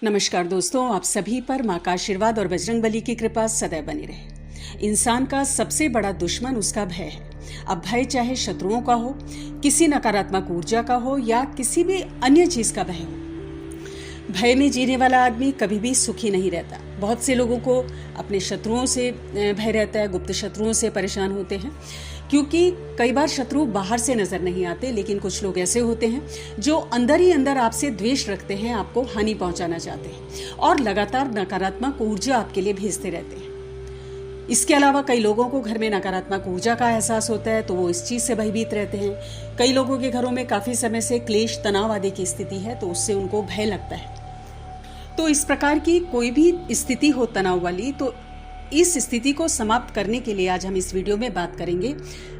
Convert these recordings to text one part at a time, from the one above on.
नमस्कार दोस्तों, आप सभी पर माँ का आशीर्वाद और बजरंगबली की कृपा सदैव बनी रहे। इंसान का सबसे बड़ा दुश्मन उसका भय है। अब भय चाहे शत्रुओं का हो, किसी नकारात्मक ऊर्जा का हो या किसी भी अन्य चीज का भय हो। भय में जीने वाला आदमी कभी भी सुखी नहीं रहता। बहुत से लोगों को अपने शत्रुओं से भय रहता है, गुप्त शत्रुओं से परेशान होते हैं, क्योंकि कई बार शत्रु बाहर से नजर नहीं आते, लेकिन कुछ लोग ऐसे होते हैं जो अंदर ही अंदर आपसे द्वेष रखते हैं, आपको हानि पहुंचाना चाहते हैं और लगातार नकारात्मक ऊर्जा आपके लिए भेजते रहते हैं। इसके अलावा कई लोगों को घर में नकारात्मक ऊर्जा का एहसास होता है, तो वो इस चीज से भयभीत रहते हैं। कई लोगों के घरों में काफी समय से क्लेश, तनाव आदि की स्थिति है, तो उससे उनको भय लगता है। तो इस प्रकार की कोई भी स्थिति हो तनाव वाली, तो इस स्थिति को समाप्त करने के लिए आज हम इस वीडियो में बात करेंगे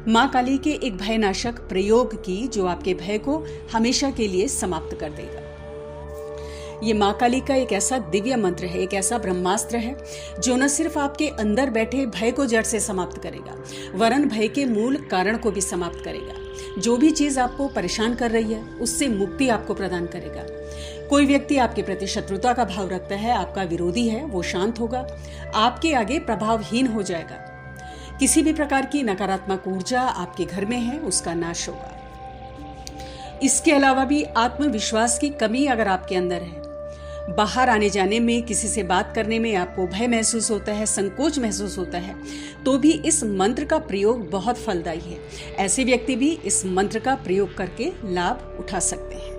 माँ काली के एक भयनाशक प्रयोग की, जो आपके भय को हमेशा के लिए समाप्त कर देगा। ये माँ काली का एक ऐसा दिव्य मंत्र है, एक ऐसा ब्रह्मास्त्र है जो न सिर्फ आपके अंदर बैठे भय को जड़ से समाप्त करेगा, वरन भय के मूल कारण को भी समाप्त करेगा। जो भी चीज आपको परेशान कर रही है उससे मुक्ति आपको प्रदान करेगा। कोई व्यक्ति आपके प्रति शत्रुता का भाव रखता है, आपका विरोधी है, वो शांत होगा, आपके आगे प्रभावहीन हो जाएगा। किसी भी प्रकार की नकारात्मक ऊर्जा आपके घर में है, उसका नाश होगा। इसके अलावा भी आत्मविश्वास की कमी अगर आपके अंदर है, बाहर आने जाने में, किसी से बात करने में आपको भय महसूस होता है, संकोच महसूस होता है, तो भी इस मंत्र का प्रयोग बहुत फलदायी है। ऐसे व्यक्ति भी इस मंत्र का प्रयोग करके लाभ उठा सकते हैं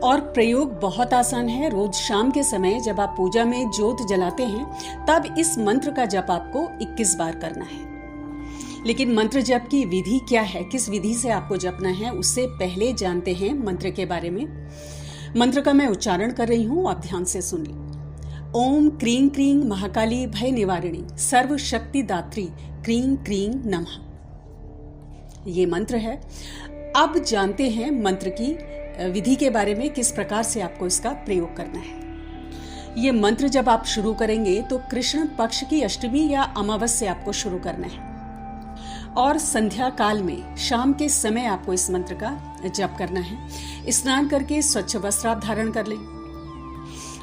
और प्रयोग बहुत आसान है। रोज शाम के समय जब आप पूजा में ज्योत जलाते हैं, तब इस मंत्र का जप आपको 21 बार करना है। लेकिन मंत्र जप की विधि क्या है, किस विधि से आपको जपना है, उससे पहले जानते हैं मंत्र के बारे में। मंत्र का मैं उच्चारण कर रही हूं, आप ध्यान से सुनिए। ओम क्रीं क्रीं महाकाली भय निवारिणी सर्व शक्ति दात्री क्रीं क्रीं नमः। ये मंत्र है। अब जानते हैं मंत्र की विधि के बारे में, किस प्रकार से आपको इसका प्रयोग करना है। ये मंत्र जब आप शुरू करेंगे तो कृष्ण पक्ष की अष्टमी या अमावस्या आपको शुरू करना है और संध्या काल में, शाम के समय आपको इस मंत्र का जप करना है। स्नान करके स्वच्छ वस्त्र आप धारण कर लें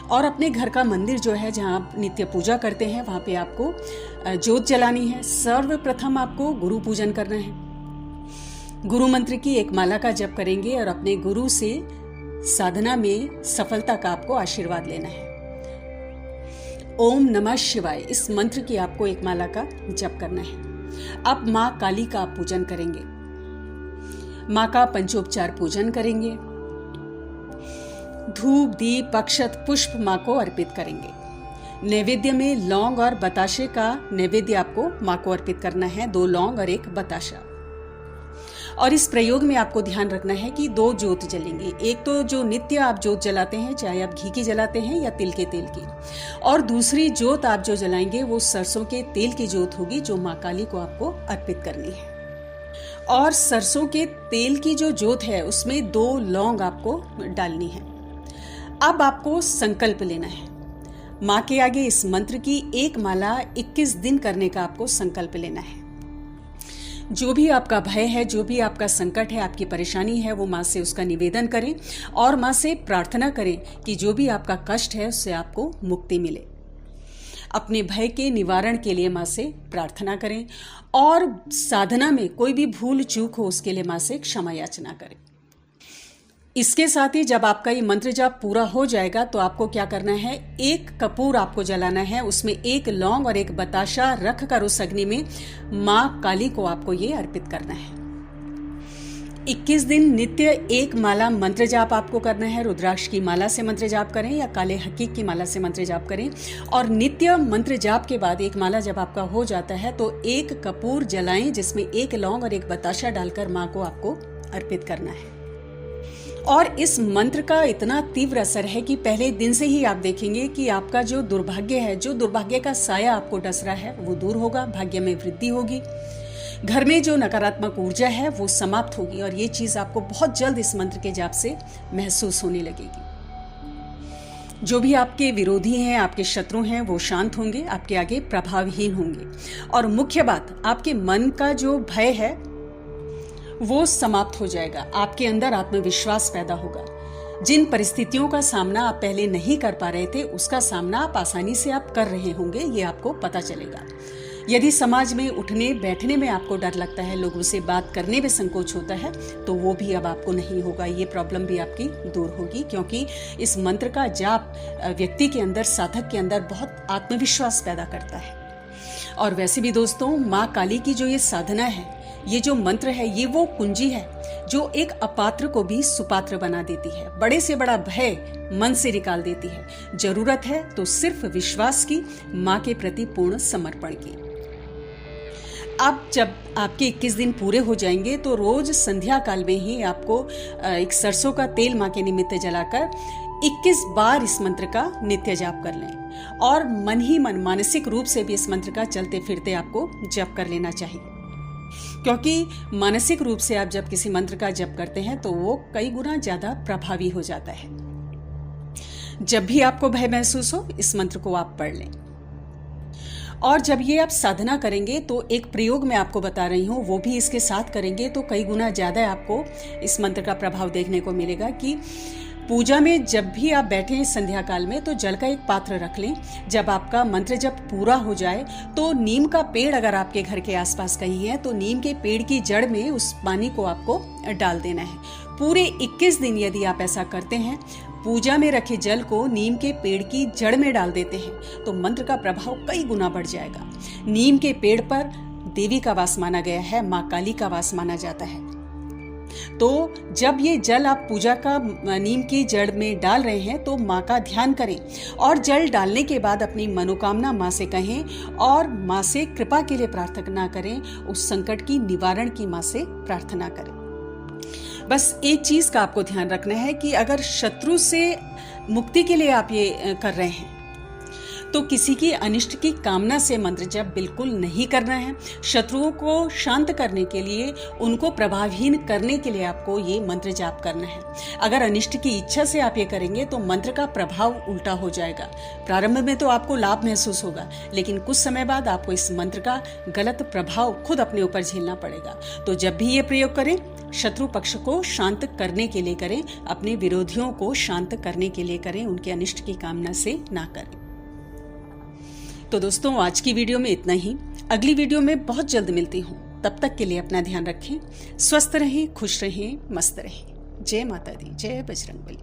और अपने घर का मंदिर जो है, जहां आप नित्य पूजा करते हैं, वहां पे आपको ज्योत जलानी है। सर्वप्रथम आपको गुरु पूजन करना है। गुरु मंत्र की एक माला का जप करेंगे और अपने गुरु से साधना में सफलता का आपको आशीर्वाद लेना है। ओम नमः शिवाय, इस मंत्र की आपको एक माला का जप करना है। अब माँ काली का आप पूजन करेंगे, माँ का पंचोपचार पूजन करेंगे। धूप, दीप, अक्षत, पुष्प माँ को अर्पित करेंगे। नैवेद्य में लौंग और बताशे का नैवेद्य आपको माँ को अर्पित करना है, 2 लौंग और 1 बताशा। और इस प्रयोग में आपको ध्यान रखना है कि 2 ज्योत जलेंगे। एक तो जो नित्य आप ज्योत जलाते हैं, चाहे आप घी की जलाते हैं या तिल के तेल की, और दूसरी ज्योत आप जो जलाएंगे वो सरसों के तेल की ज्योत होगी, जो माँ काली को आपको अर्पित करनी है। और सरसों के तेल की जो ज्योत है उसमें 2 लौंग आपको डालनी है। अब आपको संकल्प लेना है। माँ के आगे इस मंत्र की एक माला 21 दिन करने का आपको संकल्प लेना है। जो भी आपका भय है, जो भी आपका संकट है, आपकी परेशानी है, वो माँ से उसका निवेदन करें और माँ से प्रार्थना करें कि जो भी आपका कष्ट है उससे आपको मुक्ति मिले। अपने भय के निवारण के लिए माँ से प्रार्थना करें और साधना में कोई भी भूल चूक हो उसके लिए माँ से क्षमा याचना करें। इसके साथ ही जब आपका ये मंत्र जाप पूरा हो जाएगा तो आपको क्या करना है, 1 कपूर आपको जलाना है, उसमें 1 लौंग और 1 बताशा रख कर उस अग्नि में माँ काली को आपको ये अर्पित करना है। 21 दिन नित्य 1 माला मंत्र जाप आपको करना है। रुद्राक्ष की माला से मंत्र जाप करें या काले हकीक की माला से मंत्र जाप करें। और नित्य मंत्र जाप के बाद 1 माला जब आपका हो जाता है तो 1 कपूर जलाएं, जिसमें 1 लौंग और 1 बताशा डालकर माँ को आपको अर्पित करना है। और इस मंत्र का इतना तीव्र असर है कि पहले दिन से ही आप देखेंगे कि आपका जो दुर्भाग्य है, जो दुर्भाग्य का साया आपको डस रहा है, वो दूर होगा, भाग्य में वृद्धि होगी, घर में जो नकारात्मक ऊर्जा है वो समाप्त होगी और ये चीज आपको बहुत जल्द इस मंत्र के जाप से महसूस होने लगेगी। जो भी आपके विरोधी हैं, आपके शत्रु हैं, वो शांत होंगे, आपके आगे प्रभावहीन होंगे और मुख्य बात, आपके मन का जो भय है वो समाप्त हो जाएगा। आपके अंदर आत्मविश्वास पैदा होगा, जिन परिस्थितियों का सामना आप पहले नहीं कर पा रहे थे, उसका सामना आप आसानी से आप कर रहे होंगे, ये आपको पता चलेगा। यदि समाज में उठने बैठने में आपको डर लगता है, लोगों से बात करने में संकोच होता है, तो वो भी अब आपको नहीं होगा। ये प्रॉब्लम भी आपकी दूर होगी, क्योंकि इस मंत्र का जाप व्यक्ति के अंदर, साधक के अंदर बहुत आत्मविश्वास पैदा करता है। और वैसे भी दोस्तों, माँ काली की जो ये साधना है, ये जो मंत्र है, ये वो कुंजी है जो एक अपात्र को भी सुपात्र बना देती है, बड़े से बड़ा भय मन से निकाल देती है। जरूरत है तो सिर्फ विश्वास की, माँ के प्रति पूर्ण समर्पण की। अब जब आपके 21 दिन पूरे हो जाएंगे तो रोज संध्या काल में ही आपको एक सरसों का तेल माँ के निमित्त जलाकर 21 बार इस मंत्र का नित्य जाप कर लें, और मन ही मन मानसिक रूप से भी इस मंत्र का चलते फिरते आपको जप कर लेना चाहिए। क्योंकि मानसिक रूप से आप जब किसी मंत्र का जप करते हैं तो वो कई गुना ज्यादा प्रभावी हो जाता है। जब भी आपको भय महसूस हो, इस मंत्र को आप पढ़ लें। और जब ये आप साधना करेंगे तो एक प्रयोग मैं आपको बता रही हूँ, वो भी इसके साथ करेंगे तो कई गुना ज्यादा आपको इस मंत्र का प्रभाव देखने को मिलेगा। कि पूजा में जब भी आप बैठे संध्या काल में, तो जल का एक पात्र रख लें। जब आपका मंत्र जब पूरा हो जाए तो नीम का पेड़ अगर आपके घर के आसपास कहीं है, तो नीम के पेड़ की जड़ में उस पानी को आपको डाल देना है। पूरे 21 दिन यदि आप ऐसा करते हैं, पूजा में रखे जल को नीम के पेड़ की जड़ में डाल देते हैं, तो मंत्र का प्रभाव कई गुना बढ़ जाएगा। नीम के पेड़ पर देवी का वास माना गया है, माँ काली का वास माना जाता है। तो जब ये जल आप पूजा का नीम की जड़ में डाल रहे हैं, तो माँ का ध्यान करें, और जल डालने के बाद अपनी मनोकामना माँ से कहें, और माँ से कृपा के लिए प्रार्थना करें, उस संकट की निवारण की माँ से प्रार्थना करें। बस एक चीज का आपको ध्यान रखना है कि अगर शत्रु से मुक्ति के लिए आप ये कर रहे हैं, तो किसी की अनिष्ट की कामना से मंत्र जप बिल्कुल नहीं करना है। शत्रुओं को शांत करने के लिए, उनको प्रभावहीन करने के लिए आपको ये मंत्र जाप करना है। अगर अनिष्ट की इच्छा से आप ये करेंगे तो मंत्र का प्रभाव उल्टा हो जाएगा। प्रारंभ में तो आपको लाभ महसूस होगा, लेकिन कुछ समय बाद आपको इस मंत्र का गलत प्रभाव खुद अपने ऊपर झेलना पड़ेगा। तो जब भी ये प्रयोग करें, शत्रु पक्ष को शांत करने के लिए करें, अपने विरोधियों को शांत करने के लिए करें, उनके अनिष्ट की कामना से ना करें। तो दोस्तों, आज की वीडियो में इतना ही। अगली वीडियो में बहुत जल्द मिलती हूँ। तब तक के लिए अपना ध्यान रखें, स्वस्थ रहें, खुश रहें, मस्त रहें। जय माता दी, जय बजरंगबली।